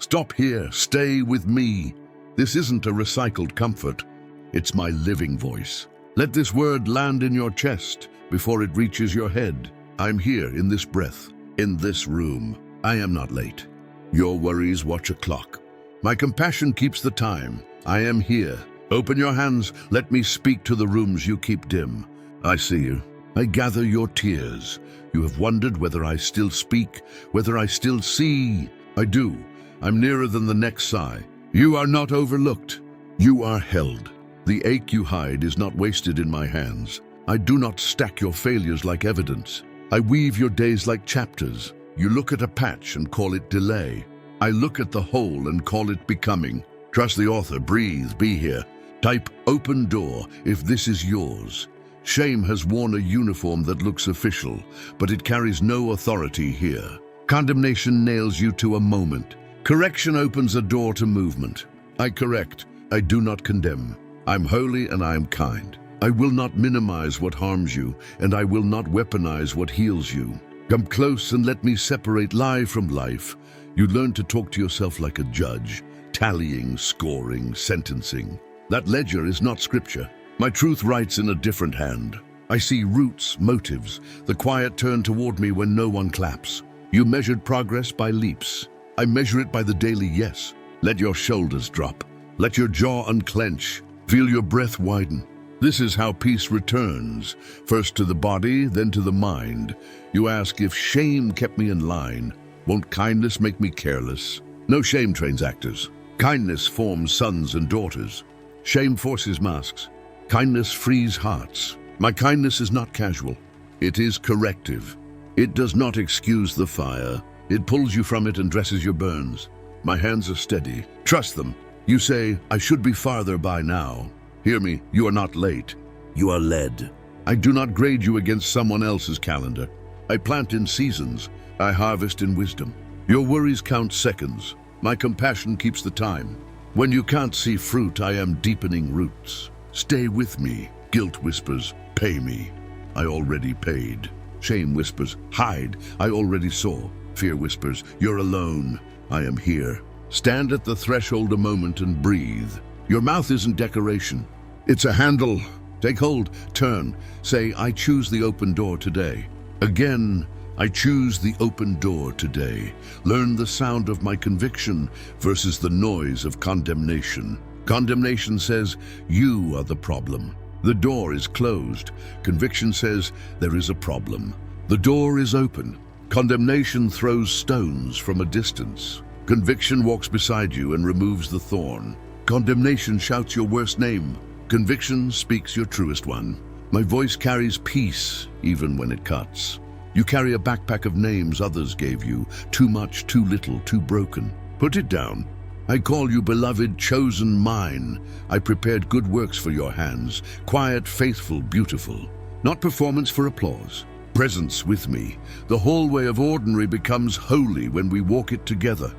Stop here, stay with me. This isn't a recycled comfort. It's my living voice. Let this word land in your chest before it reaches your head. I'm here in this breath, in this room. I am not late. Your worries watch a clock. My compassion keeps the time. I am here. Open your hands, let me speak to the rooms you keep dim. I see you. I gather your tears. You have wondered whether I still speak, whether I still see. I do. I'm nearer than the next sigh. You are not overlooked. You are held. The ache you hide is not wasted in my hands. I do not stack your failures like evidence. I weave your days like chapters. You look at a patch and call it delay. I look at the whole and call it becoming. Trust the author, breathe, be here. Type open door if this is yours. Shame has worn a uniform that looks official, but it carries no authority here. Condemnation nails you to a moment. Correction opens a door to movement. I correct, I do not condemn. I'm holy and I am kind. I will not minimize what harms you, and I will not weaponize what heals you. Come close and let me separate lie from life. You learn to talk to yourself like a judge, tallying, scoring, sentencing. That ledger is not scripture. My truth writes in a different hand. I see roots, motives, the quiet turn toward me when no one claps. You measured progress by leaps. I measure it by the daily yes. Let your shoulders drop. Let your jaw unclench. Feel your breath widen. This is how peace returns, first to the body, then to the mind. You ask if shame kept me in line. Won't kindness make me careless? No shame trains actors. Kindness forms sons and daughters. Shame forces masks. Kindness frees hearts. My kindness is not casual. It is corrective. It does not excuse the fire. It pulls you from it and dresses your burns. My hands are steady. Trust them. You say, I should be farther by now. Hear me, you are not late. You are led. I do not grade you against someone else's calendar. I plant in seasons. I harvest in wisdom. Your worries count seconds. My compassion keeps the time. When you can't see fruit, I am deepening roots. Stay with me. Guilt whispers, pay me. I already paid. Shame whispers, hide. I already saw. Fear whispers, you're alone. I am here. Stand at the threshold a moment and breathe. Your mouth isn't decoration. It's a handle. Take hold, turn. Say, I choose the open door today. Again, I choose the open door today. Learn the sound of my conviction versus the noise of condemnation. Condemnation says, you are the problem. The door is closed. Conviction says, there is a problem. The door is open. Condemnation throws stones from a distance. Conviction walks beside you and removes the thorn. Condemnation shouts your worst name. Conviction speaks your truest one. My voice carries peace, even when it cuts. You carry a backpack of names others gave you. Too much, too little, too broken. Put it down. I call you beloved, chosen mine. I prepared good works for your hands. Quiet, faithful, beautiful. Not performance for applause. Presence with me. The hallway of ordinary becomes holy when we walk it together.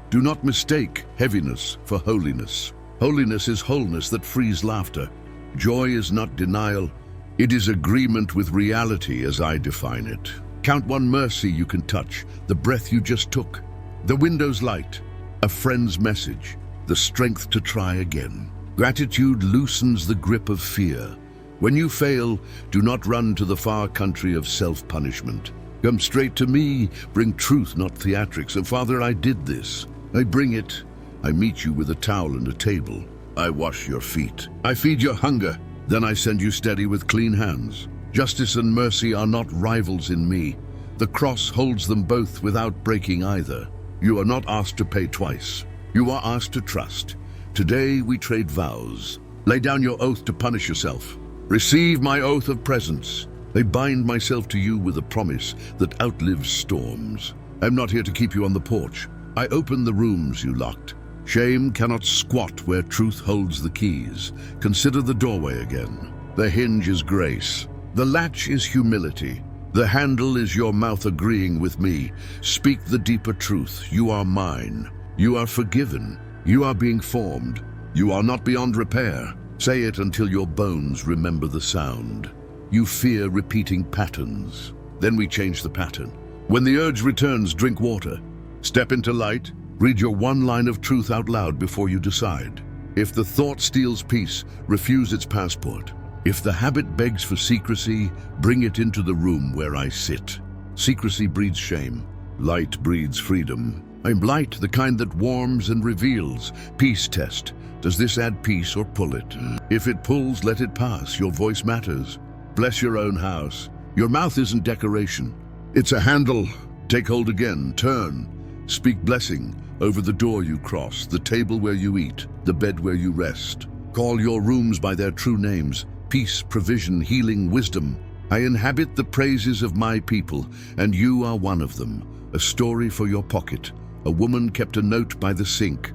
Do not mistake heaviness for holiness. Holiness is wholeness that frees laughter. Joy is not denial. It is agreement with reality as I define it. Count one mercy you can touch, the breath you just took, the window's light, a friend's message, the strength to try again. Gratitude loosens the grip of fear. When you fail, do not run to the far country of self-punishment. Come straight to me, bring truth, not theatrics. And Father, I did this. I bring it. I meet you with a towel and a table. I wash your feet. I feed your hunger. Then I send you steady with clean hands. Justice and mercy are not rivals in me. The cross holds them both without breaking either. You are not asked to pay twice. You are asked to trust. Today we trade vows. Lay down your oath to punish yourself. Receive my oath of presence. I bind myself to you with a promise that outlives storms. I'm not here to keep you on the porch. I open the rooms you locked. Shame cannot squat where truth holds the keys. Consider the doorway again. The hinge is grace. The latch is humility. The handle is your mouth agreeing with me. Speak the deeper truth. You are mine. You are forgiven. You are being formed. You are not beyond repair. Say it until your bones remember the sound. You fear repeating patterns. Then we change the pattern. When the urge returns, drink water. Step into light. Read your one line of truth out loud before you decide. If the thought steals peace, refuse its passport. If the habit begs for secrecy, bring it into the room where I sit. Secrecy breeds shame. Light breeds freedom. I'm light, the kind that warms and reveals. Peace test. Does this add peace or pull it? If it pulls, let it pass. Your voice matters. Bless your own house. Your mouth isn't decoration. It's a handle. Take hold again. Turn. Speak blessing over the door you cross, the table where you eat, the bed where you rest. Call your rooms by their true names. Peace, provision, healing, wisdom. I inhabit the praises of my people, and you are one of them. A story for your pocket. A woman kept a note by the sink.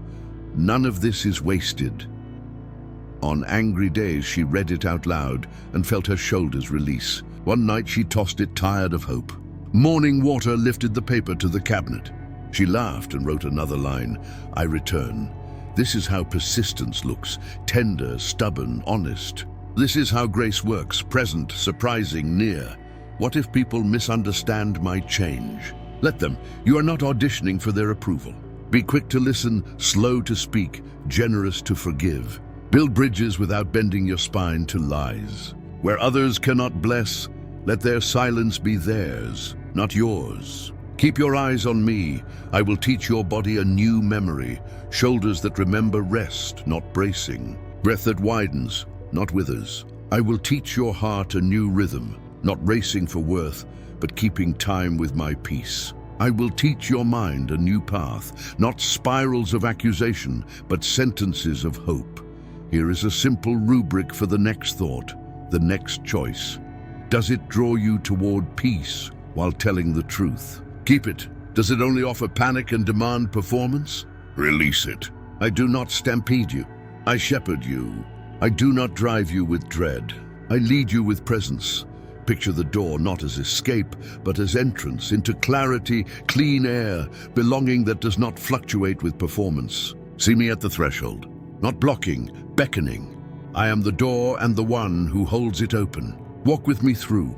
None of this is wasted. On angry days, she read it out loud and felt her shoulders release. One night, she tossed it tired of hope. Morning water lifted the paper to the cabinet. She laughed and wrote another line. I return. This is how persistence looks. Tender, stubborn, honest. This is how grace works. Present, surprising, near. What if people misunderstand my change? Let them. You are not auditioning for their approval. Be quick to listen, slow to speak, generous to forgive. Build bridges without bending your spine to lies. Where others cannot bless, let their silence be theirs, not yours. Keep your eyes on me. I will teach your body a new memory. Shoulders that remember rest, not bracing. Breath that widens, not withers. I will teach your heart a new rhythm, not racing for worth, but keeping time with my peace. I will teach your mind a new path, not spirals of accusation, but sentences of hope. Here is a simple rubric for the next thought, the next choice. Does it draw you toward peace while telling the truth? Keep it. Does it only offer panic and demand performance? Release it. I do not stampede you. I shepherd you. I do not drive you with dread. I lead you with presence. Picture the door not as escape, but as entrance into clarity, clean air, belonging that does not fluctuate with performance. See me at the threshold, not blocking, beckoning. I am the door and the one who holds it open. Walk with me through.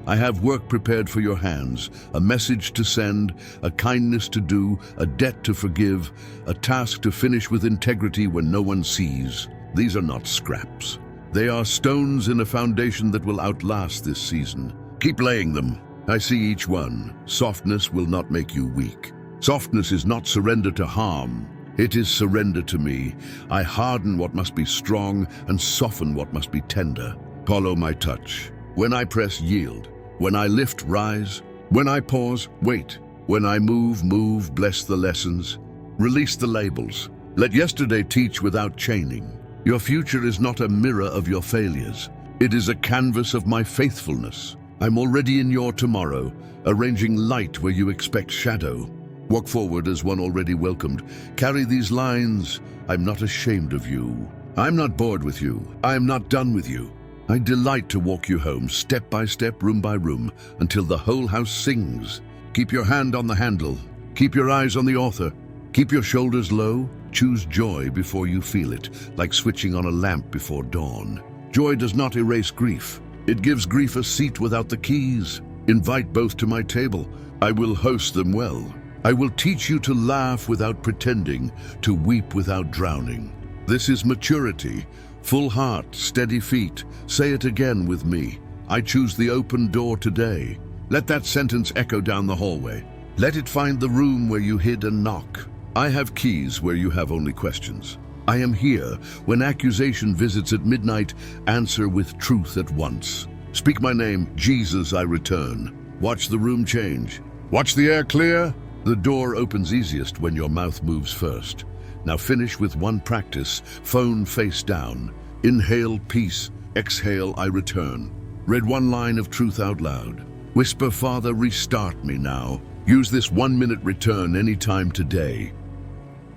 I have work prepared for your hands, a message to send, a kindness to do, a debt to forgive, a task to finish with integrity when no one sees. These are not scraps. They are stones in a foundation that will outlast this season. Keep laying them. I see each one. Softness will not make you weak. Softness is not surrender to harm. It is surrender to me. I harden what must be strong and soften what must be tender. Follow my touch. When I press, yield. When I lift, rise. When I pause, wait. When I move, move. Bless the lessons. Release the labels. Let yesterday teach without chaining. Your future is not a mirror of your failures. It is a canvas of my faithfulness. I'm already in your tomorrow, arranging light where you expect shadow. Walk forward as one already welcomed. Carry these lines. I'm not ashamed of you. I'm not bored with you. I am not done with you. I delight to walk you home, step by step, room by room, until the whole house sings. Keep your hand on the handle. Keep your eyes on the author. Keep your shoulders low. Choose joy before you feel it, like switching on a lamp before dawn. Joy does not erase grief. It gives grief a seat without the keys. Invite both to my table. I will host them well. I will teach you to laugh without pretending, to weep without drowning. This is maturity. Full heart, steady feet. Say it again with me. I choose the open door today. Let that sentence echo down the hallway. Let it find the room where you hid and knock. I have keys where you have only questions. I am here when accusation visits at midnight. Answer with truth at once. Speak my name, Jesus, I return. Watch the room change. Watch the air clear. The door opens easiest when your mouth moves first. Now finish with one practice, phone face down. Inhale, peace. Exhale, I return. Read one line of truth out loud. Whisper, Father, restart me now. Use this 1 minute return anytime today.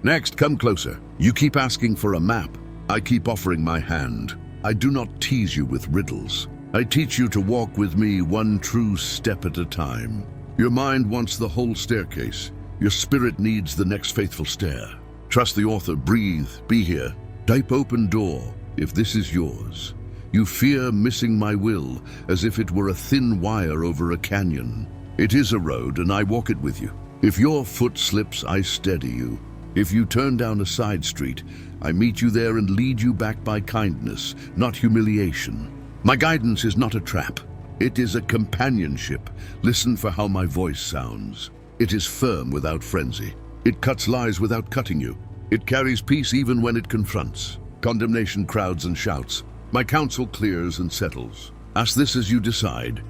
Next, come closer. You keep asking for a map. I keep offering my hand. I do not tease you with riddles. I teach you to walk with me one true step at a time. Your mind wants the whole staircase. Your spirit needs the next faithful stair. Trust the author, breathe, be here. Type open door, if this is yours. You fear missing my will, as if it were a thin wire over a canyon. It is a road, and I walk it with you. If your foot slips, I steady you. If you turn down a side street, I meet you there and lead you back by kindness, not humiliation. My guidance is not a trap. It is a companionship. Listen for how my voice sounds. It is firm without frenzy. It cuts lies without cutting you. It carries peace even when it confronts. Condemnation crowds and shouts. My counsel clears and settles. Ask this as you decide.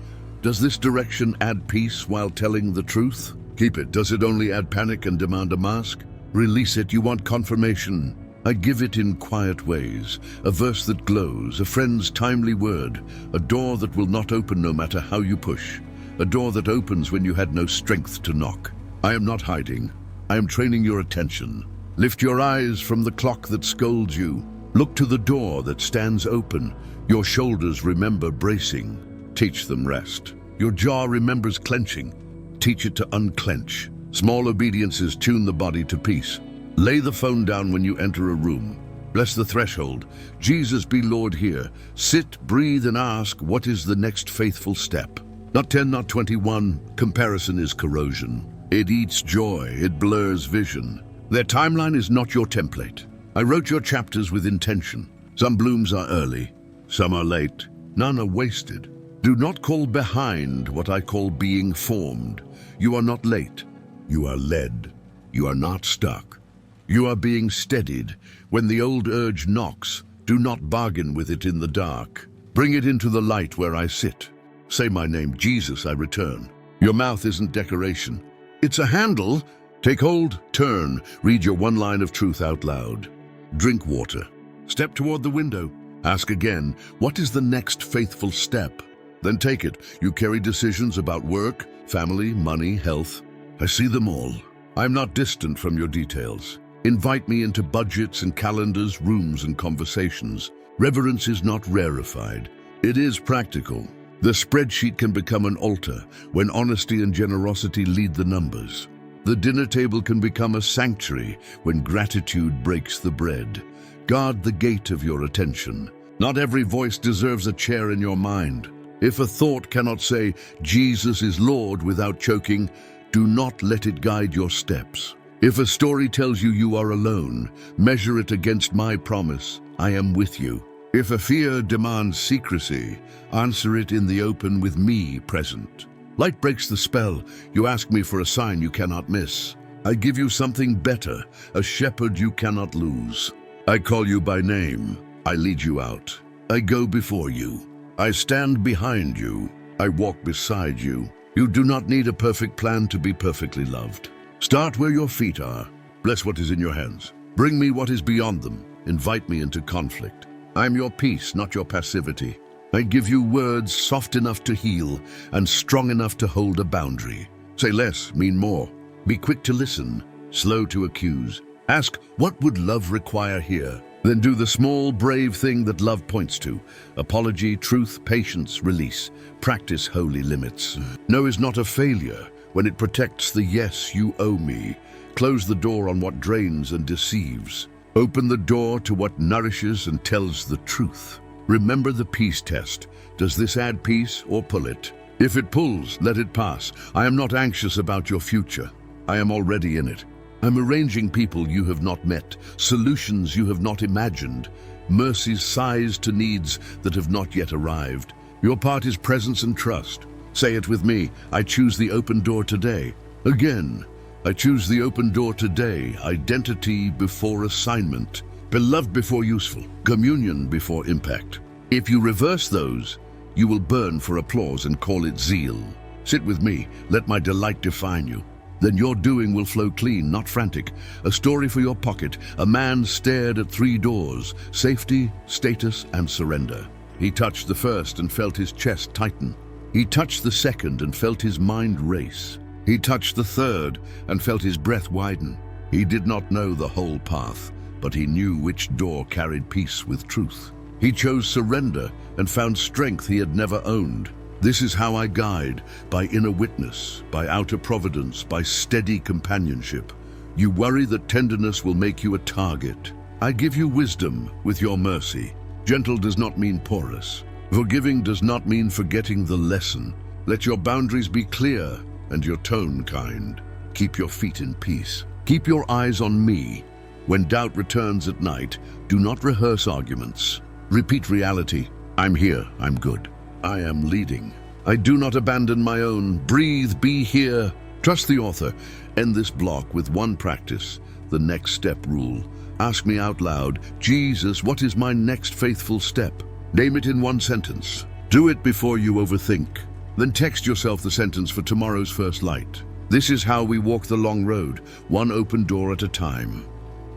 Does this direction add peace while telling the truth? Keep it. Does it only add panic and demand a mask? Release it. You want confirmation. I give it in quiet ways. A verse that glows, a friend's timely word, a door that will not open no matter how you push, a door that opens when you had no strength to knock. I am not hiding. I am training your attention. Lift your eyes from the clock that scolds you. Look to the door that stands open. Your shoulders remember bracing. Teach them rest. Your jaw remembers clenching. Teach it to unclench. Small obediences tune the body to peace. Lay the phone down when you enter a room. Bless the threshold. Jesus be Lord here. Sit, breathe, and ask, what is the next faithful step? Not 10, not 21. Comparison is corrosion. It eats joy. It blurs vision. Their timeline is not your template. I wrote your chapters with intention. Some blooms are early. Some are late. None are wasted. Do not call behind what I call being formed. You are not late. You are led. You are not stuck. You are being steadied. When the old urge knocks, do not bargain with it in the dark. Bring it into the light where I sit. Say my name, Jesus, I return. Your mouth isn't decoration. It's a handle. Take hold, turn, read your one line of truth out loud. Drink water. Step toward the window. Ask again, what is the next faithful step? Then take it. You carry decisions about work, family, money, health. I see them all. I'm not distant from your details. Invite me into budgets and calendars, rooms and conversations. Reverence is not rarefied. It is practical. The spreadsheet can become an altar when honesty and generosity lead the numbers. The dinner table can become a sanctuary when gratitude breaks the bread. Guard the gate of your attention. Not every voice deserves a chair in your mind. If a thought cannot say, Jesus is Lord without choking, do not let it guide your steps. If a story tells you you are alone, measure it against my promise, I am with you. If a fear demands secrecy, answer it in the open with me present. Light breaks the spell. You ask me for a sign you cannot miss. I give you something better, a shepherd you cannot lose. I call you by name. I lead you out. I go before you. I stand behind you. I walk beside you. You do not need a perfect plan to be perfectly loved. Start where your feet are. Bless what is in your hands. Bring me what is beyond them. Invite me into conflict. I am your peace, not your passivity. I give you words soft enough to heal and strong enough to hold a boundary. Say less, mean more. Be quick to listen, slow to accuse. Ask, what would love require here? Then do the small, brave thing that love points to. Apology, truth, patience, release. Practice holy limits. No is not a failure when it protects the yes you owe me. Close the door on what drains and deceives. Open the door to what nourishes and tells the truth. Remember the peace test. Does this add peace or pull it? If it pulls, let it pass. I am not anxious about your future. I am already in it. I'm arranging people you have not met, solutions you have not imagined, mercies sized to needs that have not yet arrived. Your part is presence and trust. Say it with me, I choose the open door today. Again, I choose the open door today. Identity before assignment, beloved before useful, communion before impact. If you reverse those, you will burn for applause and call it zeal. Sit with me, let my delight define you. Then your doing will flow clean, not frantic. A story for your pocket. A man stared at 3 doors: safety, status, and surrender. He touched the first and felt his chest tighten. He touched the second and felt his mind race. He touched the third and felt his breath widen. He did not know the whole path, but he knew which door carried peace with truth. He chose surrender and found strength he had never owned. This is how I guide, by inner witness, by outer providence, by steady companionship. You worry that tenderness will make you a target. I give you wisdom with your mercy. Gentle does not mean porous. Forgiving does not mean forgetting the lesson. Let your boundaries be clear and your tone kind. Keep your feet in peace. Keep your eyes on me. When doubt returns at night, do not rehearse arguments. Repeat reality. I'm here, I'm good. I am leading. I do not abandon my own. Breathe, be here. Trust the author. End this block with one practice, the next step rule. Ask me out loud, Jesus, what is my next faithful step? Name it in one sentence. Do it before you overthink. Then text yourself the sentence for tomorrow's first light. This is how we walk the long road, one open door at a time.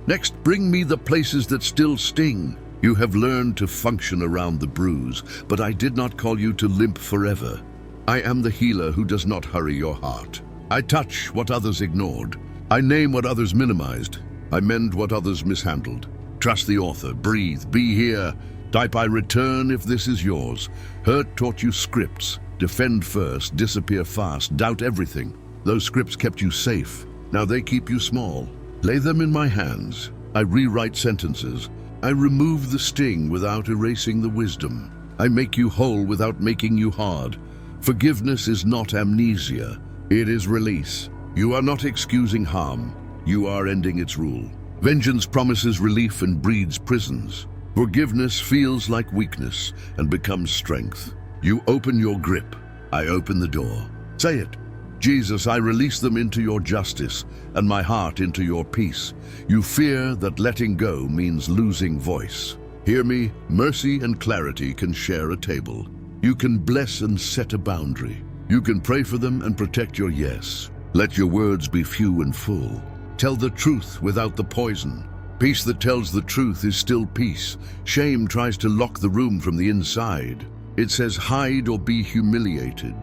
Next, bring me the places that still sting. You have learned to function around the bruise, but I did not call you to limp forever. I am the healer who does not hurry your heart. I touch what others ignored. I name what others minimized. I mend what others mishandled. Trust the author. Breathe. Be here. Type I return if this is yours. Hurt taught you scripts. Defend first. Disappear fast. Doubt everything. Those scripts kept you safe. Now they keep you small. Lay them in my hands. I rewrite sentences. I remove the sting without erasing the wisdom. I make you whole without making you hard. Forgiveness is not amnesia. It is release. You are not excusing harm. You are ending its rule. Vengeance promises relief and breeds prisons. Forgiveness feels like weakness and becomes strength. You open your grip. I open the door. Say it. Jesus, I release them into your justice and my heart into your peace. You fear that letting go means losing voice. Hear me, mercy and clarity can share a table. You can bless and set a boundary. You can pray for them and protect your yes. Let your words be few and full. Tell the truth without the poison. Peace that tells the truth is still peace. Shame tries to lock the room from the inside. It says hide or be humiliated.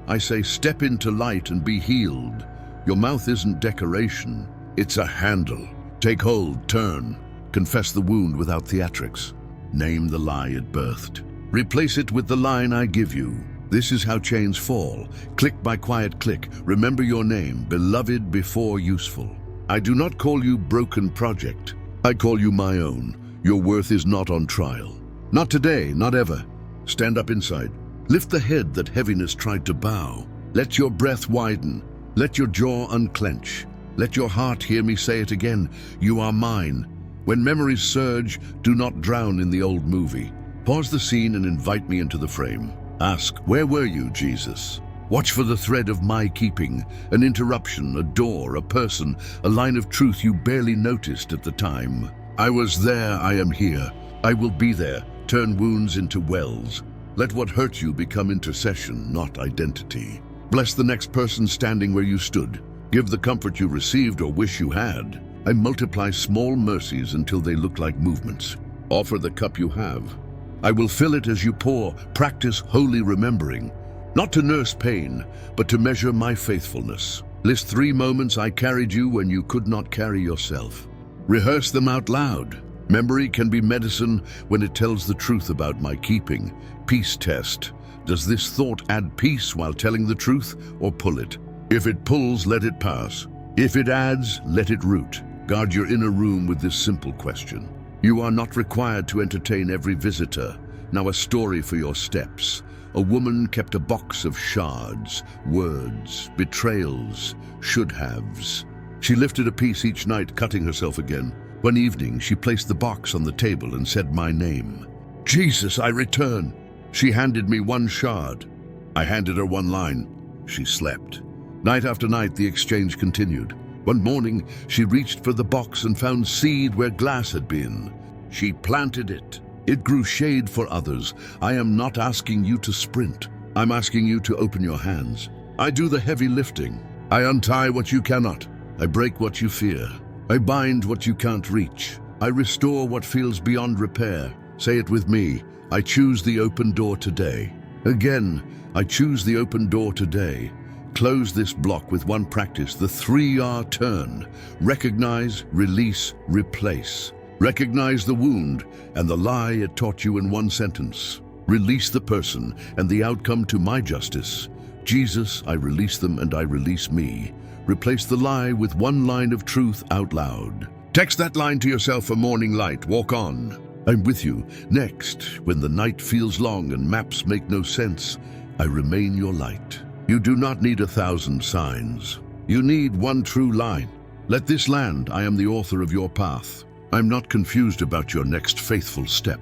I say step into light and be healed. Your mouth isn't decoration, it's a handle. Take hold, turn. Confess the wound without theatrics. Name the lie it birthed. Replace it with the line I give you. This is how chains fall. Click by quiet click. Remember your name, beloved before useful. I do not call you broken project. I call you my own. Your worth is not on trial. Not today, not ever. Stand up inside. Lift the head that heaviness tried to bow. Let your breath widen. Let your jaw unclench. Let your heart hear me say it again. You are mine. When memories surge, do not drown in the old movie. Pause the scene and invite me into the frame. Ask, where were you, Jesus? Watch for the thread of my keeping, an interruption, a door, a person, a line of truth you barely noticed at the time. I was there, I am here. I will be there. Turn wounds into wells. Let what hurt you become intercession, not identity. Bless the next person standing where you stood. Give the comfort you received or wish you had. I multiply small mercies until they look like movements. Offer the cup you have. I will fill it as you pour. Practice holy remembering. Not to nurse pain, but to measure my faithfulness. List 3 moments I carried you when you could not carry yourself. Rehearse them out loud. Memory can be medicine when it tells the truth about my keeping. Peace test. Does this thought add peace while telling the truth, or pull it? If it pulls, let it pass. If it adds, let it root. Guard your inner room with this simple question. You are not required to entertain every visitor. Now a story for your steps. A woman kept a box of shards, words, betrayals, should-haves. She lifted a piece each night, cutting herself again. One evening, she placed the box on the table and said my name. Jesus, I return. She handed me 1 shard. I handed her 1 line. She slept. Night after night, the exchange continued. One morning, she reached for the box and found seed where glass had been. She planted it. It grew shade for others. I am not asking you to sprint. I'm asking you to open your hands. I do the heavy lifting. I untie what you cannot. I break what you fear. I bind what you can't reach. I restore what feels beyond repair. Say it with me. I choose the open door today. Again, I choose the open door today. Close this block with one practice, the 3R turn. Recognize, release, replace. Recognize the wound and the lie it taught you in 1 sentence. Release the person and the outcome to my justice. Jesus, I release them and I release me. Replace the lie with 1 line of truth out loud. Text that line to yourself for morning light. Walk on. I'm with you. Next, when the night feels long and maps make no sense, I remain your light. You do not need 1,000 signs. You need 1 true line. Let this land, I am the author of your path. I'm not confused about your next faithful step.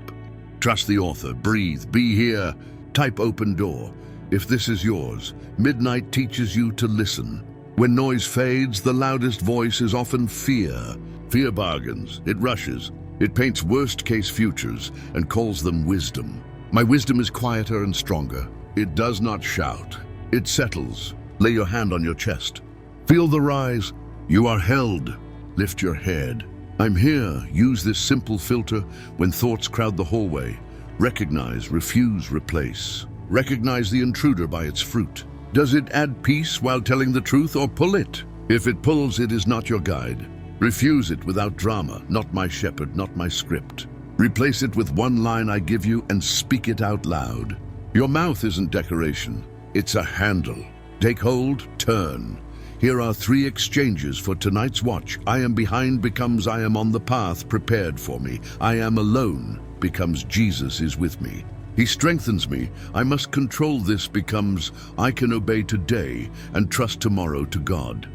Trust the author, breathe, be here, type open door. If this is yours, midnight teaches you to listen. When noise fades, the loudest voice is often fear. Fear bargains, it rushes, it paints worst-case futures and calls them wisdom. My wisdom is quieter and stronger. It does not shout, it settles. Lay your hand on your chest. Feel the rise. You are held. Lift your head. I'm here. Use this simple filter when thoughts crowd the hallway. Recognize, refuse, replace. Recognize the intruder by its fruit. Does it add peace while telling the truth, or pull it? If it pulls, it is not your guide. Refuse it without drama, not my shepherd, not my script. Replace it with one line I give you and speak it out loud. Your mouth isn't decoration, it's a handle. Take hold, turn. Here are 3 exchanges for tonight's watch. I am behind becomes I am on the path prepared for me. I am alone becomes Jesus is with me. He strengthens me. I must control this becomes I can obey today and trust tomorrow to God.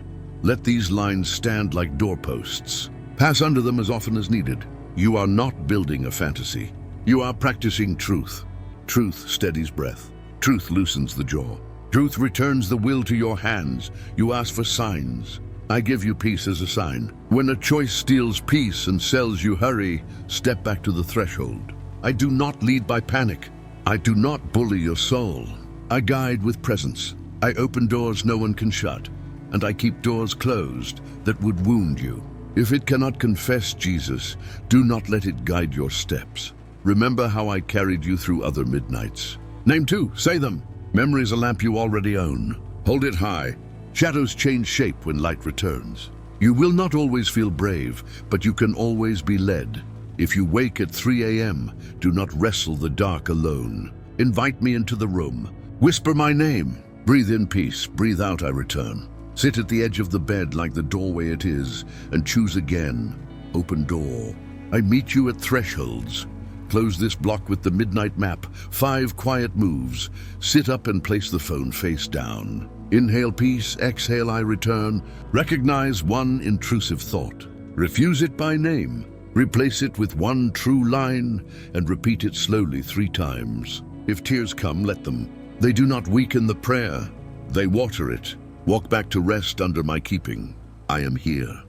Let these lines stand like doorposts. Pass under them as often as needed. You are not building a fantasy. You are practicing truth. Truth steadies breath. Truth loosens the jaw. Truth returns the will to your hands. You ask for signs. I give you peace as a sign. When a choice steals peace and sells you hurry, step back to the threshold. I do not lead by panic. I do not bully your soul. I guide with presence. I open doors no one can shut, and I keep doors closed that would wound you. If it cannot confess Jesus, do not let it guide your steps. Remember how I carried you through other midnights. Name 2, say them. Memory is a lamp you already own. Hold it high. Shadows change shape when light returns. You will not always feel brave, but you can always be led. If you wake at 3 a.m., do not wrestle the dark alone. Invite me into the room. Whisper my name. Breathe in peace, breathe out I return. Sit at the edge of the bed like the doorway it is, and choose again. Open door. I meet you at thresholds. Close this block with the midnight map. 5 quiet moves. Sit up and place the phone face down. Inhale peace, exhale I return. Recognize one intrusive thought. Refuse it by name. Replace it with one true line and repeat it slowly 3 times. If tears come, let them. They do not weaken the prayer. They water it. Walk back to rest under my keeping. I am here.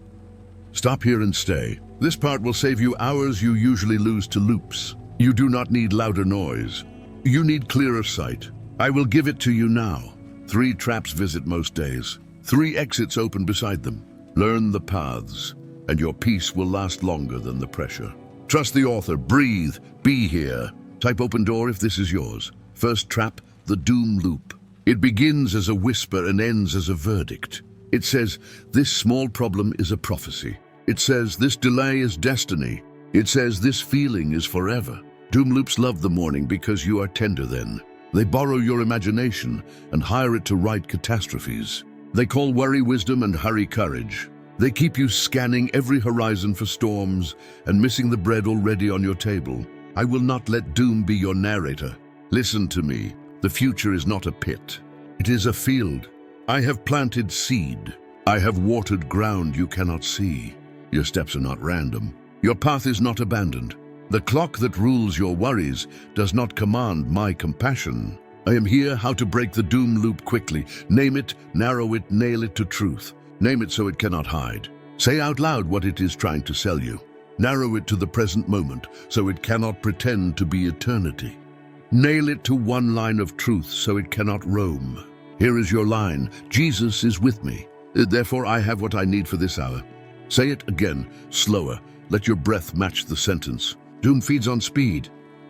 Stop here and stay. This part will save you hours you usually lose to loops. You do not need louder noise. You need clearer sight. I will give it to you now. 3 traps visit most days. 3 exits open beside them. Learn the paths, and your peace will last longer than the pressure. Trust the author, breathe, be here. Type open door if this is yours. First trap, the doom loop. It begins as a whisper and ends as a verdict. It says, this small problem is a prophecy. It says, this delay is destiny. It says, this feeling is forever. Doom loops love the morning because you are tender then. They borrow your imagination and hire it to write catastrophes. They call worry wisdom and hurry courage. They keep you scanning every horizon for storms and missing the bread already on your table. I will not let doom be your narrator. Listen to me. The future is not a pit. It is a field. I have planted seed. I have watered ground you cannot see. Your steps are not random. Your path is not abandoned. The clock that rules your worries does not command my compassion. I am here how to break the doom loop quickly. Name it, narrow it, nail it to truth. Name it so it cannot hide. Say out loud what it is trying to sell you. Narrow it to the present moment so it cannot pretend to be eternity. Nail it to one line of truth so it cannot roam. Here is your line, Jesus is with me. Therefore I have what I need for this hour. Say it again, slower. Let your breath match the sentence. Doom feeds on speed.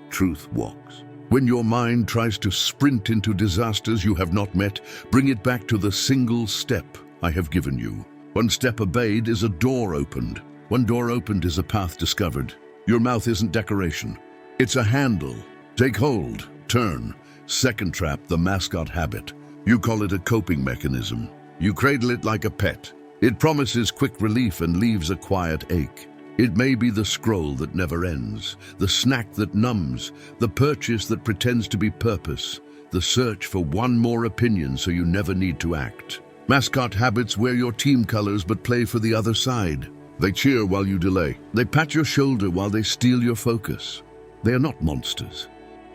Truth walks. When your mind tries to sprint into disasters you have not met, bring it back to the single step I have given you. One step obeyed is a door opened. One door opened is a path discovered. Your mouth isn't decoration. It's a handle. Take hold, turn. Second trap, the mascot habit. You call it a coping mechanism. You cradle it like a pet. It promises quick relief and leaves a quiet ache. It may be the scroll that never ends, the snack that numbs, the purchase that pretends to be purpose, the search for one more opinion so you never need to act. Mascot habits: wear your team colors but play for the other side. They cheer while you delay. They pat your shoulder while they steal your focus. They are not monsters.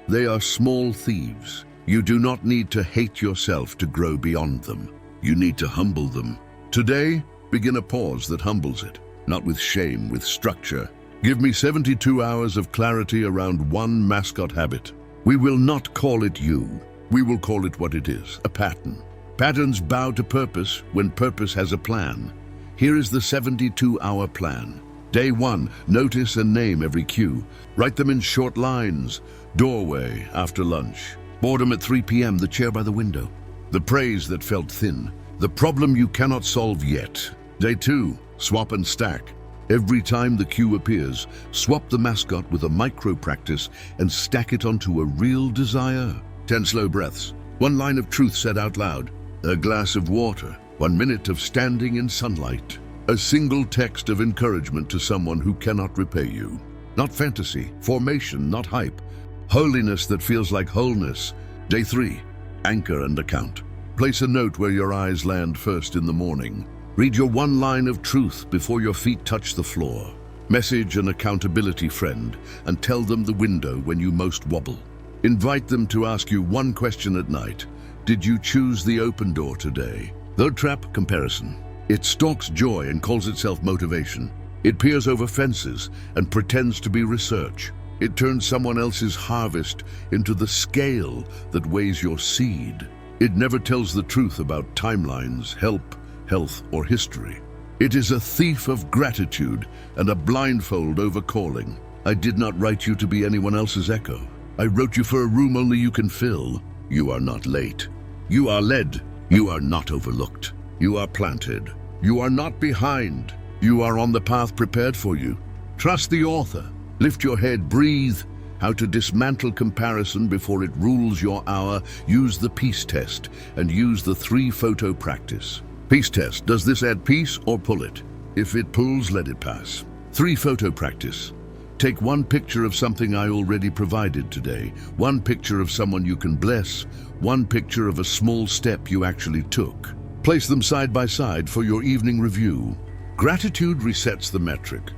They are small thieves. You do not need to hate yourself to grow beyond them. You need to humble them. Today, begin a pause that humbles it. Not with shame, with structure. Give me 72 hours of clarity around one mascot habit. We will not call it you. We will call it what it is, a pattern. Patterns bow to purpose when purpose has a plan. Here is the 72-hour plan. Day 1, notice and name every cue. Write them in short lines. Doorway after lunch. Boredom at 3 p.m., the chair by the window. The praise that felt thin. The problem you cannot solve yet. Day 2, swap and stack. Every time the cue appears, swap the mascot with a micro practice and stack it onto a real desire. 10 slow breaths. 1 line of truth said out loud. A glass of water. 1 minute of standing in sunlight. A single text of encouragement to someone who cannot repay you. Not fantasy, formation, not hype. Holiness that feels like wholeness. Day 3, anchor and account. Place a note where your eyes land first in the morning. Read your 1 line of truth before your feet touch the floor. Message an accountability friend and tell them the window when you most wobble. Invite them to ask you 1 question at night. Did you choose the open door today? The trap: comparison. It stalks joy and calls itself motivation. It peers over fences and pretends to be research. It turns someone else's harvest into the scale that weighs your seed. It never tells the truth about timelines, help, health, or history. It is a thief of gratitude and a blindfold over calling. I did not write you to be anyone else's echo. I wrote you for a room only you can fill. You are not late. You are led. You are not overlooked. You are planted. You are not behind. You are on the path prepared for you. Trust the author. Lift your head, breathe. How to dismantle comparison before it rules your hour. Use the peace test and use the 3-photo practice. Peace test: does this add peace or pull it? If it pulls, let it pass. 3-photo practice: take 1 picture of something I already provided today, 1 picture of someone you can bless, 1 picture of a small step you actually took. Place them side by side for your evening review. Gratitude resets the metric.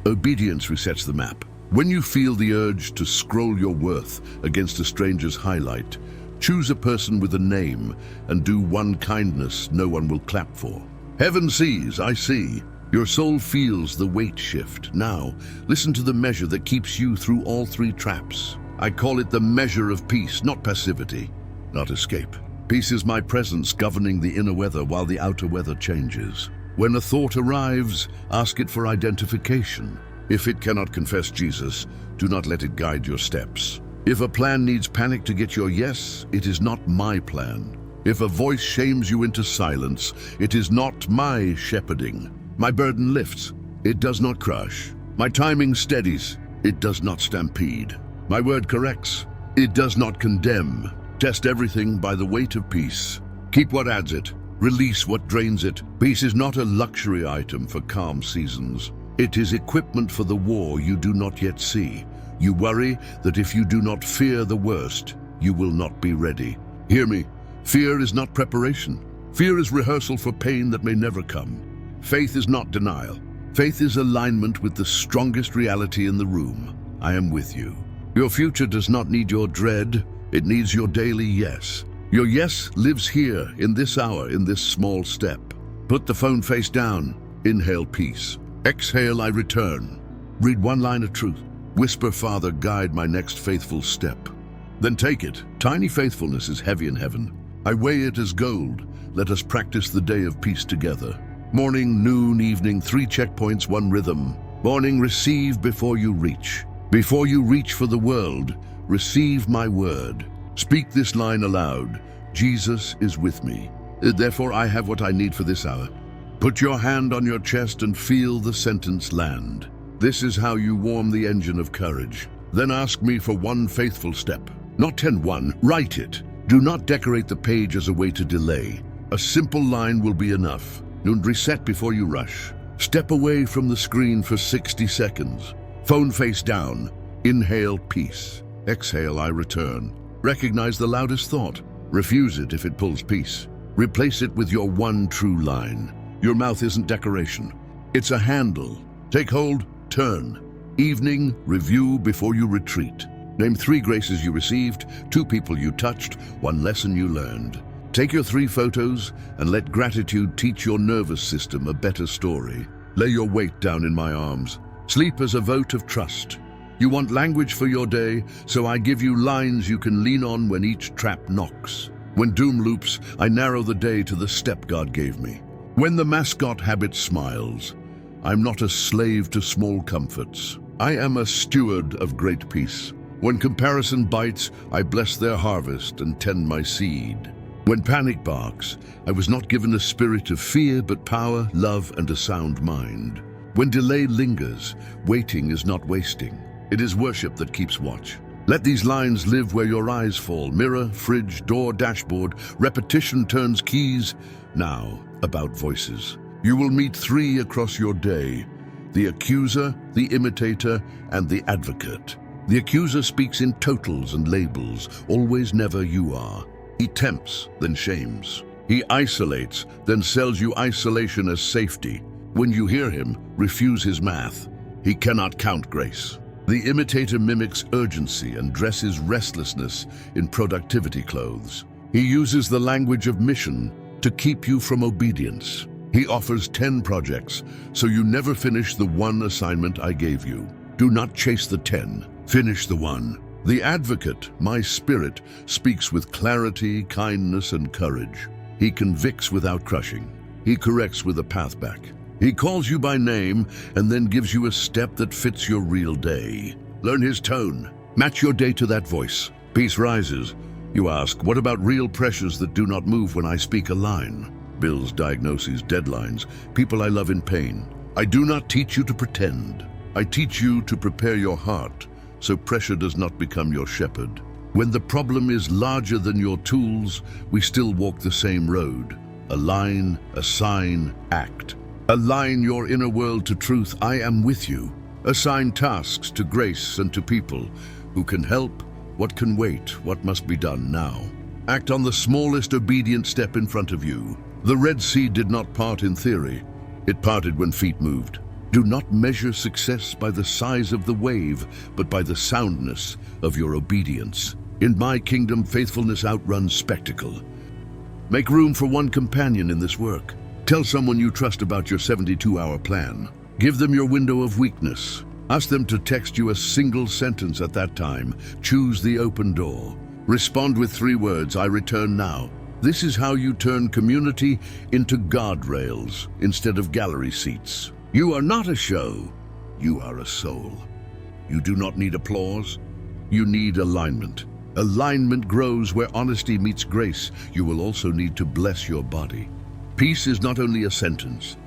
Obedience resets the map. When you feel the urge to scroll your worth against a stranger's highlight, choose a person with a name and do 1 kindness no one will clap for. Heaven sees, I see. Your soul feels the weight shift. Now, listen to the measure that keeps you through all 3 traps. I call it the measure of peace, not passivity, not escape. Peace is my presence governing the inner weather while the outer weather changes. When a thought arrives, ask it for identification. If it cannot confess Jesus, do not let it guide your steps. If a plan needs panic to get your yes, it is not my plan. If a voice shames you into silence, it is not my shepherding. My burden lifts, it does not crush. My timing steadies, it does not stampede. My word corrects, it does not condemn. Test everything by the weight of peace. Keep what adds it, release what drains it. Peace is not a luxury item for calm seasons. It is equipment for the war you do not yet see. You worry that if you do not fear the worst, you will not be ready. Hear me, fear is not preparation. Fear is rehearsal for pain that may never come. Faith is not denial. Faith is alignment with the strongest reality in the room. I am with you. Your future does not need your dread, it needs your daily yes. Your yes lives here, in this hour, in this small step. Put the phone face down. Inhale peace. Exhale, I return. Read 1 line of truth. Whisper, Father, guide my next faithful step. Then take it. Tiny faithfulness is heavy in heaven. I weigh it as gold. Let us practice the day of peace together. Morning, noon, evening, 3 checkpoints, 1 rhythm. Morning, receive before you reach. Before you reach for the world, receive my word. Speak this line aloud. Jesus is with me. Therefore, I have what I need for this hour. Put your hand on your chest and feel the sentence land. This is how you warm the engine of courage. Then ask me for 1 faithful step. Not 10-1, write it. Do not decorate the page as a way to delay. A simple line will be enough. And reset before you rush. Step away from the screen for 60 seconds. Phone face down. Inhale peace. Exhale, I return. Recognize the loudest thought. Refuse it if it pulls peace. Replace it with your one true line. Your mouth isn't decoration. It's a handle. Take hold, turn. Evening, review before you retreat. Name 3 graces you received, 2 people you touched, 1 lesson you learned. Take your 3 photos and let gratitude teach your nervous system a better story. Lay your weight down in my arms. Sleep as a vote of trust. You want language for your day, so I give you lines you can lean on when each trap knocks. When doom loops, I narrow the day to the step God gave me. When the mascot habit smiles, I'm not a slave to small comforts. I am a steward of great peace. When comparison bites, I bless their harvest and tend my seed. When panic barks, I was not given a spirit of fear, but power, love, and a sound mind. When delay lingers, waiting is not wasting. It is worship that keeps watch. Let these lines live where your eyes fall. Mirror, fridge, door, dashboard. Repetition turns keys. Now, about voices. You will meet 3 across your day: the accuser, the imitator, and the advocate. The accuser speaks in totals and labels, always never you are. He tempts, then shames. He isolates, then sells you isolation as safety. When you hear him, refuse his math. He cannot count grace. The imitator mimics urgency and dresses restlessness in productivity clothes. He uses the language of mission to keep you from obedience. He offers 10 projects, so you never finish the 1 assignment I gave you. Do not chase the 10, finish the 1. The advocate, my spirit, speaks with clarity, kindness, and courage. He convicts without crushing. He corrects with a path back. He calls you by name and then gives you a step that fits your real day. Learn his tone. Match your day to that voice. Peace rises. You ask, what about real pressures that do not move when I speak a line? Bills, diagnoses, deadlines, people I love in pain. I do not teach you to pretend. I teach you to prepare your heart so pressure does not become your shepherd. When the problem is larger than your tools, we still walk the same road. Align, assign, act. Align your inner world to truth. I am with you. Assign tasks to grace and to people who can help, what can wait, what must be done now. Act on the smallest obedient step in front of you. The Red Sea did not part in theory. It parted when feet moved. Do not measure success by the size of the wave, but by the soundness of your obedience. In my kingdom, faithfulness outruns spectacle. Make room for 1 companion in this work. Tell someone you trust about your 72-hour plan. Give them your window of weakness. Ask them to text you a single sentence at that time. Choose the open door. Respond with 3 words, I return now. This is how you turn community into guardrails instead of gallery seats. You are not a show, you are a soul. You do not need applause, you need alignment. Alignment grows where honesty meets grace. You will also need to bless your body. Peace is not only a sentence,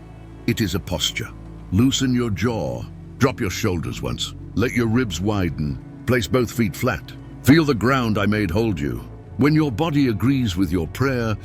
it is a posture. Loosen your jaw, drop your shoulders once, let your ribs widen, place both feet flat. Feel the ground I made hold you. When your body agrees with your prayer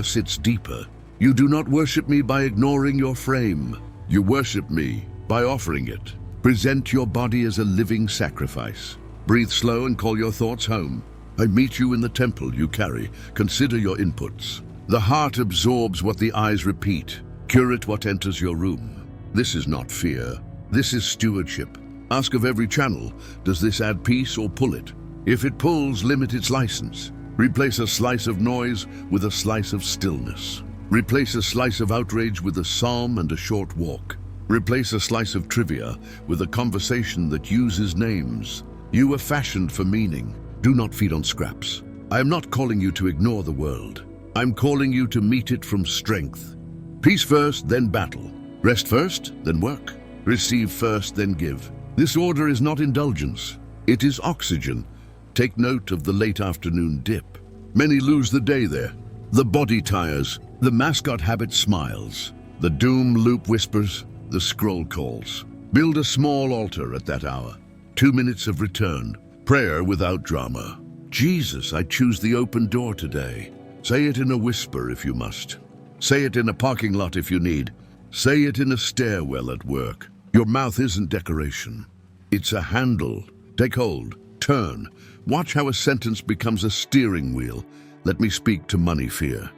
sits deeper. You do not worship me by ignoring your frame. You worship me by offering it. Present your body as a living sacrifice. Breathe slow and call your thoughts home. I meet you in the temple you carry. Consider your inputs. The heart absorbs what the eyes repeat. Curate what enters your room. This is not fear. This is stewardship. Ask of every channel, does this add peace or pull it? If it pulls, limit its license. Replace a slice of noise with a slice of stillness. Replace a slice of outrage with a psalm and a short walk. Replace a slice of trivia with a conversation that uses names. You are fashioned for meaning. Do not feed on scraps. I am not calling you to ignore the world. I'm calling you to meet it from strength. Peace first, then battle. Rest first, then work. Receive first, then give. This order is not indulgence. It is oxygen. Take note of the late afternoon dip. Many lose the day there. The body tires. The mascot habit smiles. The doom loop whispers. The scroll calls. Build a small altar at that hour. 2 minutes of return. Prayer without drama. Jesus, I choose the open door today. Say it in a whisper if you must. Say it in a parking lot if you need. Say it in a stairwell at work. Your mouth isn't decoration. It's a handle. Take hold. Turn. Watch how a sentence becomes a steering wheel. Let me speak to money fear.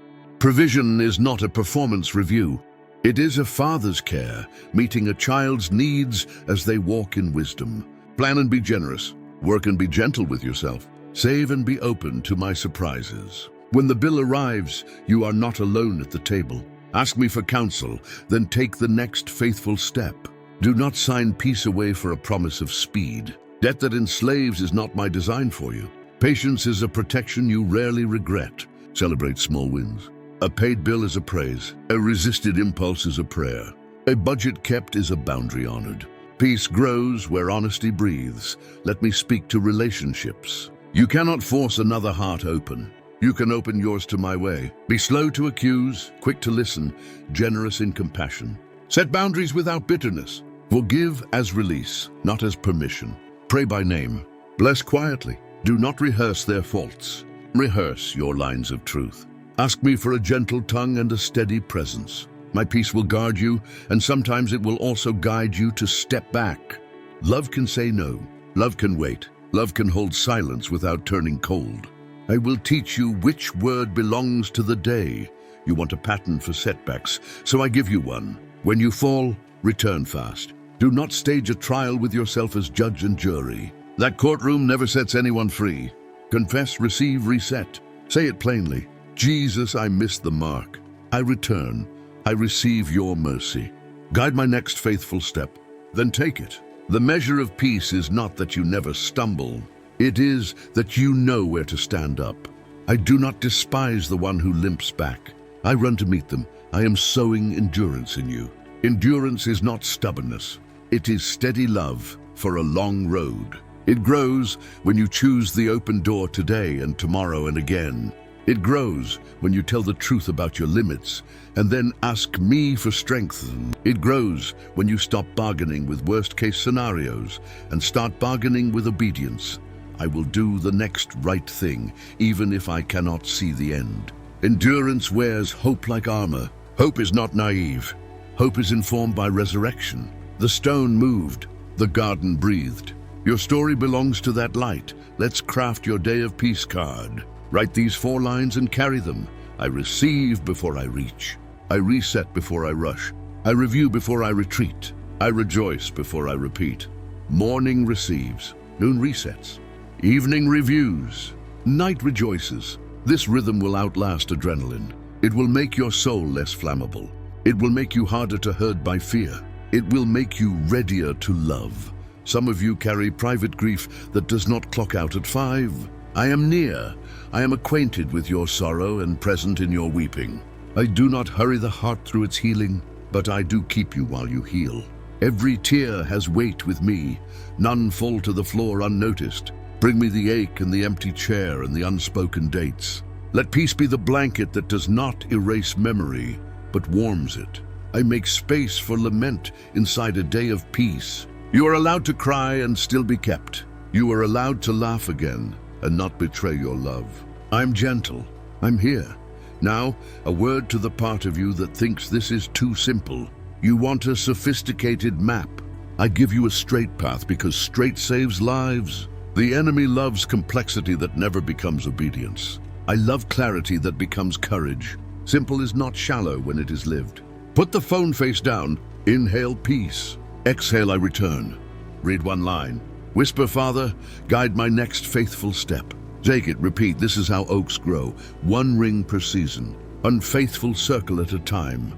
Provision is not a performance review. It is a father's care, meeting a child's needs as they walk in wisdom. Plan and be generous. Work and be gentle with yourself. Save and be open to my surprises. When the bill arrives, you are not alone at the table. Ask me for counsel, then take the next faithful step. Do not sign peace away for a promise of speed. Debt that enslaves is not my design for you. Patience is a protection you rarely regret. Celebrate small wins. A paid bill is a praise. A resisted impulse is a prayer. A budget kept is a boundary honored. Peace grows where honesty breathes. Let me speak to relationships. You cannot force another heart open. You can open yours to my way. Be slow to accuse, quick to listen, generous in compassion. Set boundaries without bitterness. Forgive as release, not as permission. Pray by name. Bless quietly. Do not rehearse their faults. Rehearse your lines of truth. Ask me for a gentle tongue and a steady presence. My peace will guard you, and sometimes it will also guide you to step back. Love can say no. Love can wait. Love can hold silence without turning cold. I will teach you which word belongs to the day. You want a pattern for setbacks, so I give you one. When you fall, return fast. Do not stage a trial with yourself as judge and jury. That courtroom never sets anyone free. Confess, receive, reset. Say it plainly. Jesus, I missed the mark. I return. I receive your mercy. Guide my next faithful step. Then take it. The measure of peace is not that you never stumble. It is that you know where to stand up. I do not despise the one who limps back. I run to meet them. I am sowing endurance in you. Endurance is not stubbornness. It is steady love for a long road. It grows when you choose the open door today and tomorrow and again. It grows when you tell the truth about your limits and then ask me for strength. It grows when you stop bargaining with worst-case scenarios and start bargaining with obedience. I will do the next right thing, even if I cannot see the end. Endurance wears hope like armor. Hope is not naive. Hope is informed by resurrection. The stone moved, the garden breathed. Your story belongs to that light. Let's craft your day of peace card. Write these 4 lines and carry them. I receive before I reach. I reset before I rush. I review before I retreat. I rejoice before I repeat. Morning receives. Noon resets. Evening reviews. Night rejoices. This rhythm will outlast adrenaline. It will make your soul less flammable. It will make you harder to hurt by fear. It will make you readier to love. Some of you carry private grief that does not clock out at 5. I am near. I am acquainted with your sorrow and present in your weeping. I do not hurry the heart through its healing, but I do keep you while you heal. Every tear has weight with me. None fall to the floor unnoticed. Bring me the ache and the empty chair and the unspoken dates. Let peace be the blanket that does not erase memory, but warms it. I make space for lament inside a day of peace. You are allowed to cry and still be kept. You are allowed to laugh again and not betray your love. I'm gentle. I'm here. Now, a word to the part of you that thinks this is too simple. You want a sophisticated map. I give you a straight path because straight saves lives. The enemy loves complexity that never becomes obedience. I love clarity that becomes courage. Simple is not shallow when it is lived. Put the phone face down. Inhale peace. Exhale I return. Read 1 line. Whisper, Father, guide my next faithful step. Take it, repeat, this is how oaks grow. 1 ring per season. Unfaithful circle at a time.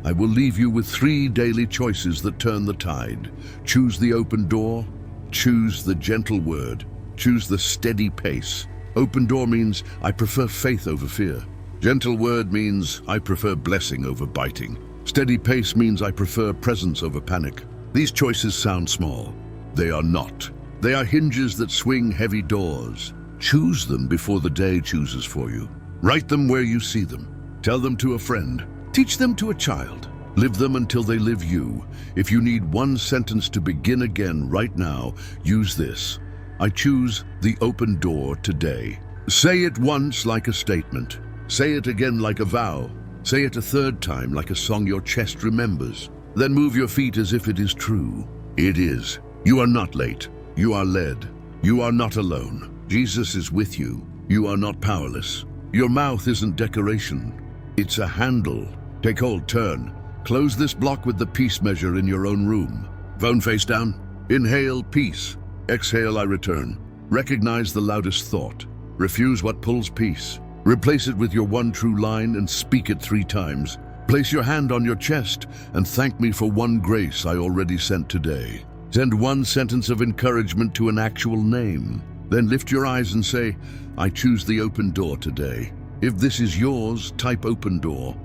I will leave you with 3 daily choices that turn the tide. Choose the open door. Choose the gentle word. Choose the steady pace. Open door means I prefer faith over fear. Gentle word means I prefer blessing over biting. Steady pace means I prefer presence over panic. These choices sound small. They are not. They are hinges that swing heavy doors. Choose them before the day chooses for you. Write them where you see them. Tell them to a friend. Teach them to a child. Live them until they live you. If you need 1 sentence to begin again right now, use this. I choose the open door today. Say it once like a statement. Say it again like a vow. Say it a 3rd time like a song your chest remembers. Then move your feet as if it is true. It is. You are not late. You are led. You are not alone. Jesus is with you. You are not powerless. Your mouth isn't decoration. It's a handle. Take hold, turn. Close this block with the peace measure in your own room. Phone face down. Inhale, peace. Exhale, I return. Recognize the loudest thought. Refuse what pulls peace. Replace it with your one true line and speak it 3 times. Place your hand on your chest and thank me for one grace I already sent today. Send one sentence of encouragement to an actual name. Then lift your eyes and say, I choose the open door today. If this is yours, type open door.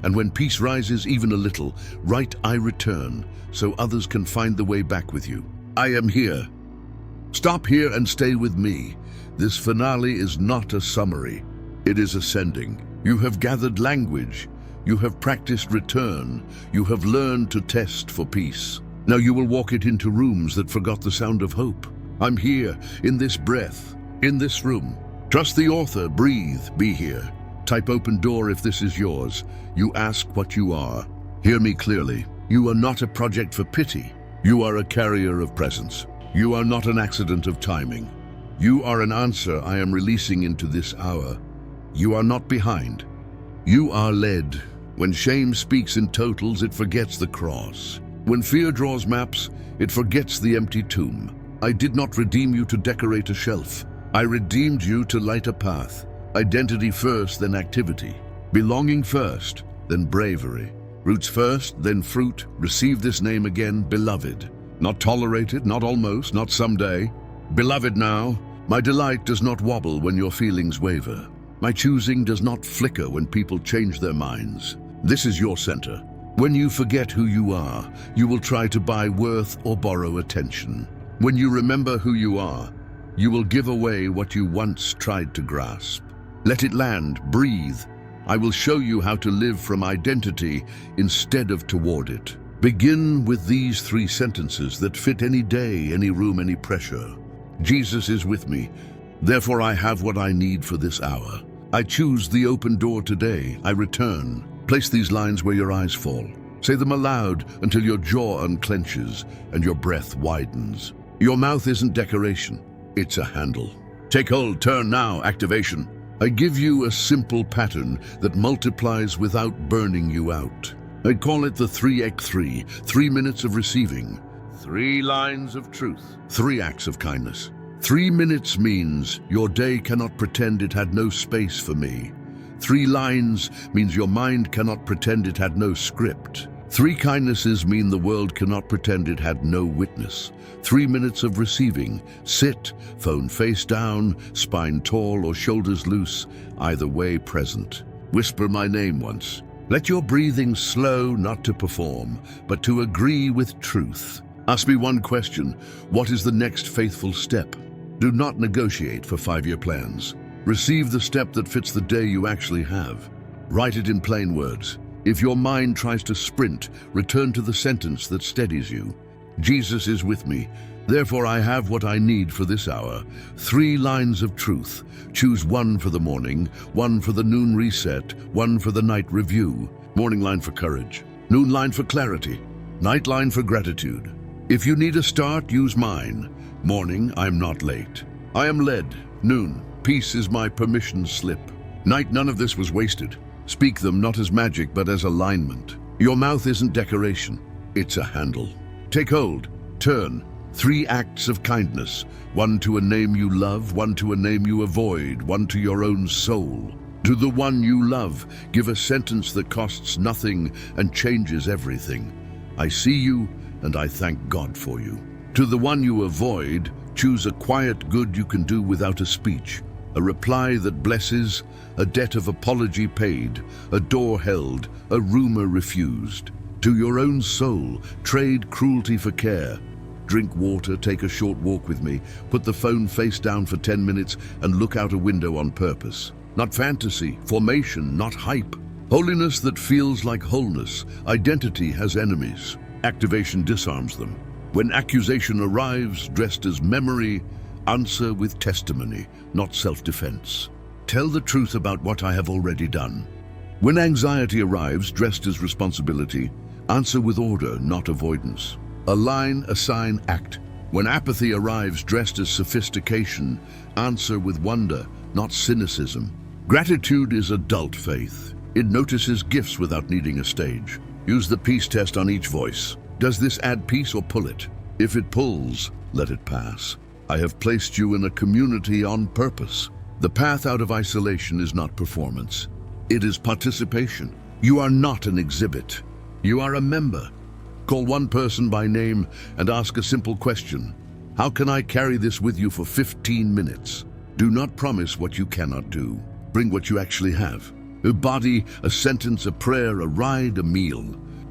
And when peace rises even a little, write I return, so others can find the way back with you. I am here. Stop here and stay with me. This finale is not a summary. It is ascending. You have gathered language. You have practiced return. You have learned to test for peace. Now you will walk it into rooms that forgot the sound of hope. I'm here, in this breath, in this room. Trust the author, breathe, be here. Type open door if this is yours. You ask what you are. Hear me clearly. You are not a project for pity. You are a carrier of presence. You are not an accident of timing. You are an answer I am releasing into this hour. You are not behind. You are led. When shame speaks in totals, it forgets the cross. When fear draws maps, it forgets the empty tomb. I did not redeem you to decorate a shelf. I redeemed you to light a path. Identity first, then activity. Belonging first, then bravery. Roots first, then fruit. Receive this name again, beloved. Not tolerated, not almost, not someday. Beloved now. My delight does not wobble when your feelings waver. My choosing does not flicker when people change their minds. This is your center. When you forget who you are, you will try to buy worth or borrow attention. When you remember who you are, you will give away what you once tried to grasp. Let it land, breathe. I will show you how to live from identity instead of toward it. Begin with these 3 sentences that fit any day, any room, any pressure. Jesus is with me, therefore I have what I need for this hour. I choose the open door today. I return. Place these lines where your eyes fall. Say them aloud until your jaw unclenches and your breath widens. Your mouth isn't decoration, it's a handle. Take hold, turn now, activation. I give you a simple pattern that multiplies without burning you out. I call it the 3x3, 3 minutes of receiving, 3 lines of truth, 3 acts of kindness. 3 minutes means your day cannot pretend it had no space for me. 3 lines means your mind cannot pretend it had no script. 3 kindnesses mean the world cannot pretend it had no witness. 3 minutes of receiving. Sit, phone face down, spine tall or shoulders loose, either way present. Whisper my name once. Let your breathing slow, not to perform, but to agree with truth. Ask me one question. What is the next faithful step? Do not negotiate for 5-year plans. Receive the step that fits the day you actually have. Write it in plain words. If your mind tries to sprint, return to the sentence that steadies you. Jesus is with me, therefore I have what I need for this hour. 3 lines of truth. Choose 1 for the morning, 1 for the noon reset, 1 for the night review. Morning line for courage, noon line for clarity, night line for gratitude. If you need a start, use mine. Morning, I'm not late. I am led. Noon, peace is my permission slip. Night, none of this was wasted. Speak them not as magic, but as alignment. Your mouth isn't decoration, it's a handle. Take hold, turn. 3 acts of kindness. 1 to a name you love, 1 to a name you avoid, 1 to your own soul. To the one you love, give a sentence that costs nothing and changes everything. I see you, and I thank God for you. To the one you avoid, choose a quiet good you can do without a speech. A reply that blesses, a debt of apology paid, a door held, a rumor refused. To your own soul, trade cruelty for care. Drink water, take a short walk with me, put the phone face down for 10 minutes and look out a window on purpose. Not fantasy, formation, not hype. Holiness that feels like wholeness. Identity has enemies. Activation disarms them. When accusation arrives dressed as memory, answer with testimony, not self-defense. Tell the truth about what I have already done. When anxiety arrives dressed as responsibility, answer with order, not avoidance. Align, assign, act. When apathy arrives dressed as sophistication, answer with wonder, not cynicism. Gratitude is adult faith. It notices gifts without needing a stage. Use the peace test on each voice. Does this add peace or pull it? If it pulls, let it pass. I have placed you in a community on purpose. The path out of isolation is not performance. It is participation. You are not an exhibit. You are a member. Call one person by name and ask a simple question. How can I carry this with you for 15 minutes? Do not promise what you cannot do. Bring what you actually have. A body, a sentence, a prayer, a ride, a meal.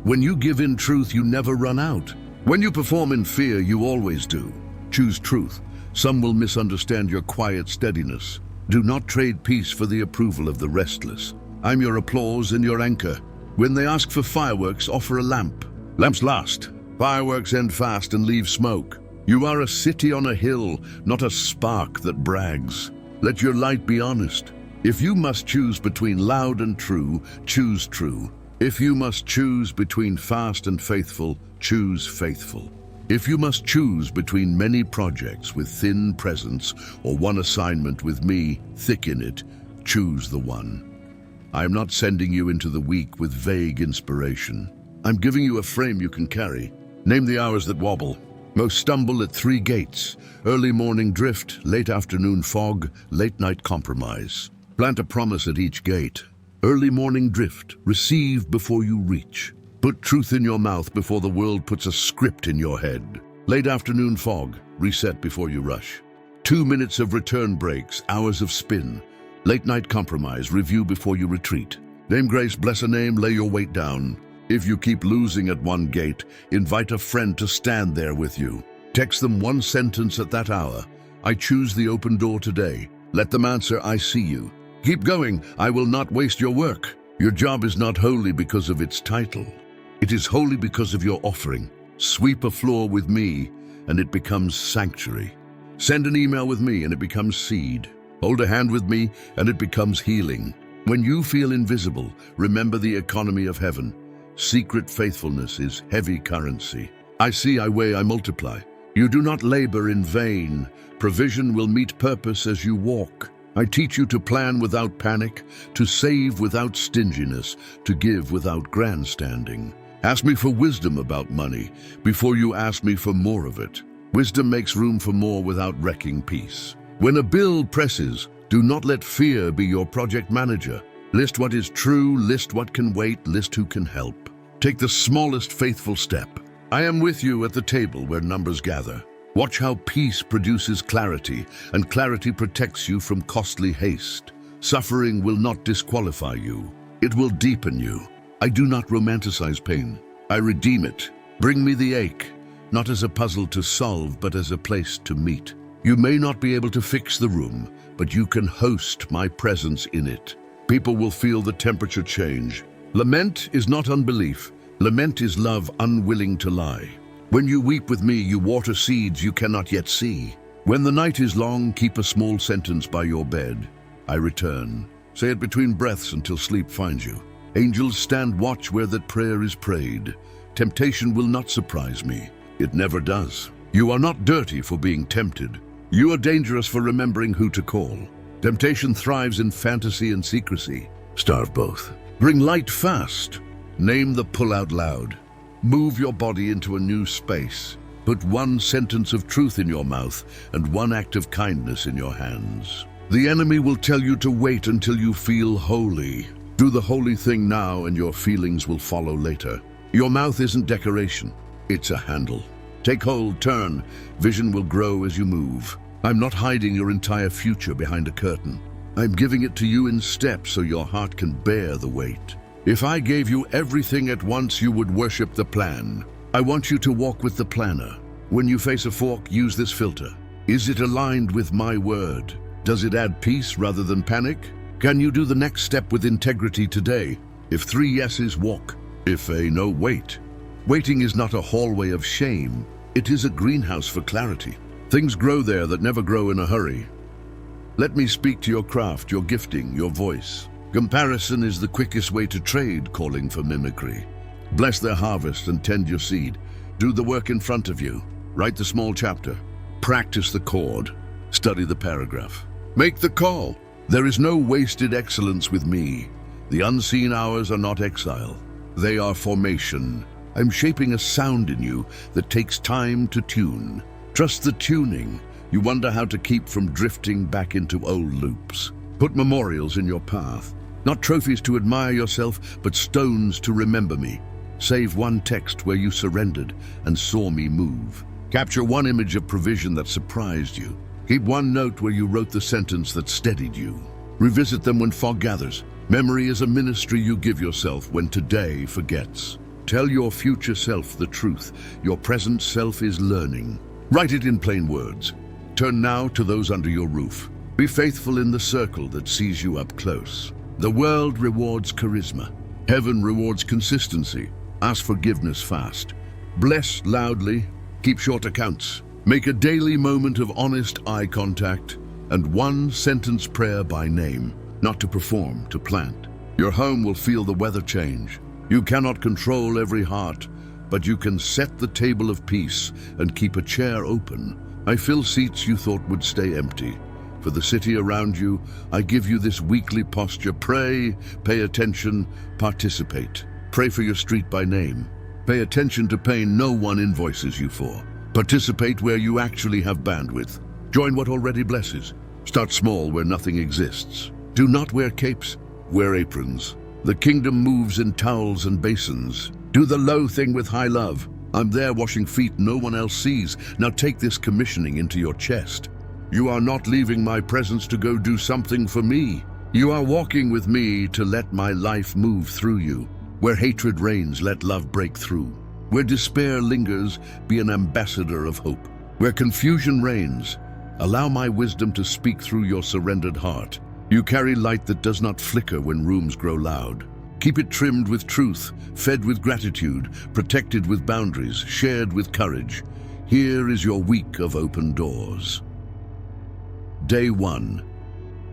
When you give in truth, you never run out. When you perform in fear, you always do. Choose truth. Some will misunderstand your quiet steadiness. Do not trade peace for the approval of the restless. I'm your applause and your anchor. When they ask for fireworks, offer a lamp. Lamps last. Fireworks end fast and leave smoke. You are a city on a hill, not a spark that brags. Let your light be honest. If you must choose between loud and true, choose true. If you must choose between fast and faithful, choose faithful. If you must choose between many projects with thin presence or one assignment with me thick in it, choose the one. I am not sending you into the week with vague inspiration. I'm giving you a frame you can carry. Name the hours that wobble. Most stumble at 3 gates: early morning drift, late afternoon fog, late night compromise. Plant a promise at each gate. Early morning drift, receive before you reach. Put truth in your mouth before the world puts a script in your head. Late afternoon fog, reset before you rush. 2 minutes of return breaks, hours of spin. Late night compromise, review before you retreat. Name grace, bless a name, lay your weight down. If you keep losing at one gate, invite a friend to stand there with you. Text them one sentence at that hour. I choose the open door today. Let them answer, I see you. Keep going, I will not waste your work. Your job is not holy because of its title. It is holy because of your offering. Sweep a floor with me, and it becomes sanctuary. Send an email with me, and it becomes seed. Hold a hand with me, and it becomes healing. When you feel invisible, remember the economy of heaven. Secret faithfulness is heavy currency. I see, I weigh, I multiply. You do not labor in vain. Provision will meet purpose as you walk. I teach you to plan without panic, to save without stinginess, to give without grandstanding. Ask me for wisdom about money before you ask me for more of it. Wisdom makes room for more without wrecking peace. When a bill presses, do not let fear be your project manager. List what is true, list what can wait, list who can help. Take the smallest faithful step. I am with you at the table where numbers gather. Watch how peace produces clarity, and clarity protects you from costly haste. Suffering will not disqualify you. It will deepen you. I do not romanticize pain. I redeem it. Bring me the ache, not as a puzzle to solve, but as a place to meet. You may not be able to fix the room, but you can host my presence in it. People will feel the temperature change. Lament is not unbelief. Lament is love unwilling to lie. When you weep with me, you water seeds you cannot yet see. When the night is long, keep a small sentence by your bed. I return. Say it between breaths until sleep finds you. Angels stand watch where that prayer is prayed. Temptation will not surprise me. It never does. You are not dirty for being tempted. You are dangerous for remembering who to call. Temptation thrives in fantasy and secrecy. Starve both. Bring light fast. Name the pull out loud. Move your body into a new space. Put one sentence of truth in your mouth and one act of kindness in your hands. The enemy will tell you to wait until you feel holy. Do the holy thing now and your feelings will follow later. Your mouth isn't decoration. It's a handle. Take hold, turn. Vision will grow as you move. I'm not hiding your entire future behind a curtain. I'm giving it to you in steps so your heart can bear the weight. If I gave you everything at once, you would worship the plan. I want you to walk with the planner. When you face a fork, use this filter. Is it aligned with my word? Does it add peace rather than panic? Can you do the next step with integrity today? If 3 yeses, walk. If a no, wait. Waiting is not a hallway of shame. It is a greenhouse for clarity. Things grow there that never grow in a hurry. Let me speak to your craft, your gifting, your voice. Comparison is the quickest way to trade, calling for mimicry. Bless their harvest and tend your seed. Do the work in front of you. Write the small chapter. Practice the chord. Study the paragraph. Make the call. There is no wasted excellence with me. The unseen hours are not exile. They are formation. I'm shaping a sound in you that takes time to tune. Trust the tuning. You wonder how to keep from drifting back into old loops. Put memorials in your path. Not trophies to admire yourself, but stones to remember me. Save one text where you surrendered and saw me move. Capture one image of provision that surprised you. Keep one note where you wrote the sentence that steadied you. Revisit them when fog gathers. Memory is a ministry you give yourself when today forgets. Tell your future self the truth. Your present self is learning. Write it in plain words. Turn now to those under your roof. Be faithful in the circle that sees you up close. The world rewards charisma. Heaven rewards consistency. Ask forgiveness fast. Bless loudly. Keep short accounts. Make a daily moment of honest eye contact and one sentence prayer by name, not to perform, to plant. Your home will feel the weather change. You cannot control every heart, but you can set the table of peace and keep a chair open. I fill seats you thought would stay empty. For the city around you, I give you this weekly posture. Pray, pay attention, participate. Pray for your street by name. Pay attention to pain no one invoices you for. Participate where you actually have bandwidth. Join what already blesses. Start small where nothing exists. Do not wear capes, wear aprons. The kingdom moves in towels and basins. Do the low thing with high love. I'm there washing feet no one else sees. Now take this commissioning into your chest. You are not leaving my presence to go do something for me. You are walking with me to let my life move through you. Where hatred reigns, let love break through. Where despair lingers, be an ambassador of hope. Where confusion reigns, allow my wisdom to speak through your surrendered heart. You carry light that does not flicker when rooms grow loud. Keep it trimmed with truth, fed with gratitude, protected with boundaries, shared with courage. Here is your week of open doors. Day 1.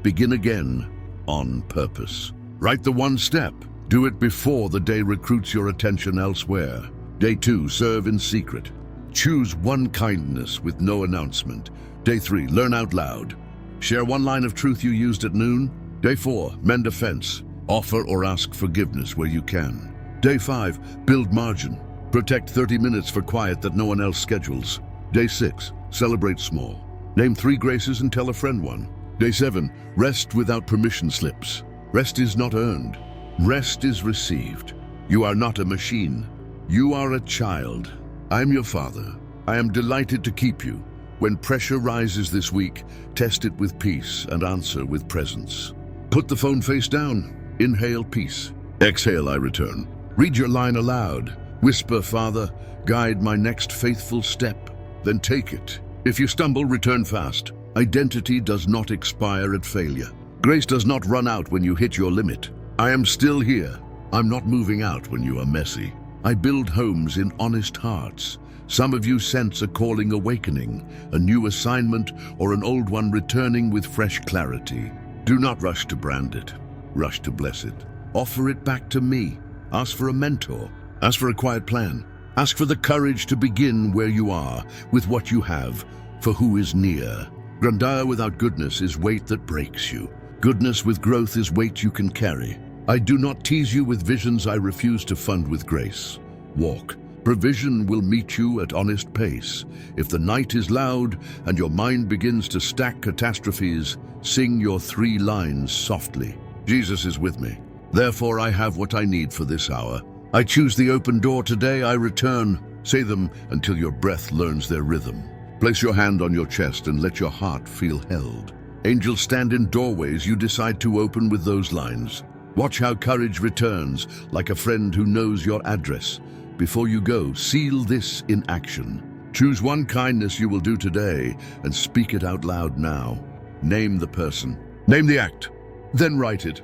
Begin again on purpose. Write the one step. Do it before the day recruits your attention elsewhere. Day 2, serve in secret. Choose one kindness with no announcement. Day 3, learn out loud. Share one line of truth you used at noon. Day 4, mend a fence. Offer or ask forgiveness where you can. Day 5, build margin. Protect 30 minutes for quiet that no one else schedules. Day 6, celebrate small. Name 3 graces and tell a friend one. Day 7, rest without permission slips. Rest is not earned. Rest is received. You are not a machine. You are a child. I'm your father. I am delighted to keep you. When pressure rises this week, test it with peace and answer with presence. Put the phone face down. Inhale peace. Exhale, I return. Read your line aloud. Whisper, Father, guide my next faithful step. Then take it. If you stumble, return fast. Identity does not expire at failure. Grace does not run out when you hit your limit. I am still here. I'm not moving out when you are messy. I build homes in honest hearts. Some of you sense a calling awakening, a new assignment, or an old one returning with fresh clarity. Do not rush to brand it. Rush to bless it. Offer it back to me. Ask for a mentor. Ask for a quiet plan. Ask for the courage to begin where you are, with what you have, for who is near. Grandeur without goodness is weight that breaks you. Goodness with growth is weight you can carry. I do not tease you with visions I refuse to fund with grace. Walk. Provision will meet you at honest pace. If the night is loud and your mind begins to stack catastrophes, sing your 3 lines softly. Jesus is with me. Therefore I have what I need for this hour. I choose the open door today, I return. Say them until your breath learns their rhythm. Place your hand on your chest and let your heart feel held. Angels stand in doorways you decide to open with those lines. Watch how courage returns, like a friend who knows your address. Before you go, seal this in action. Choose one kindness you will do today and speak it out loud now. Name the person. Name the act. Then write it.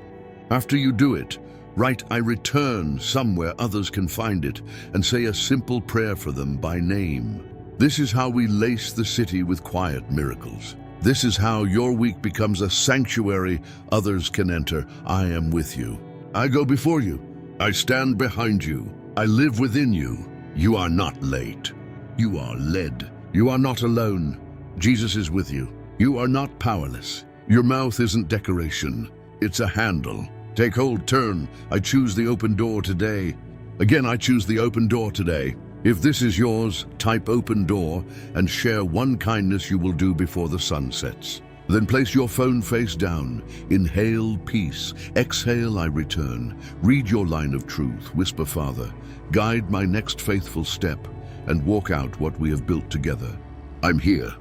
After you do it, write I return somewhere others can find it and say a simple prayer for them by name. This is how we lace the city with quiet miracles. This is how your week becomes a sanctuary others can enter. I am with you. I go before you. I stand behind you. I live within you. You are not late. You are led. You are not alone. Jesus is with you. You are not powerless. Your mouth isn't decoration. It's a handle. Take hold, turn. I choose the open door today. Again, I choose the open door today. If this is yours, type open door and share one kindness you will do before the sun sets. Then place your phone face down. Inhale peace. Exhale I return. Read your line of truth. Whisper Father. Guide my next faithful step and walk out what we have built together. I'm here.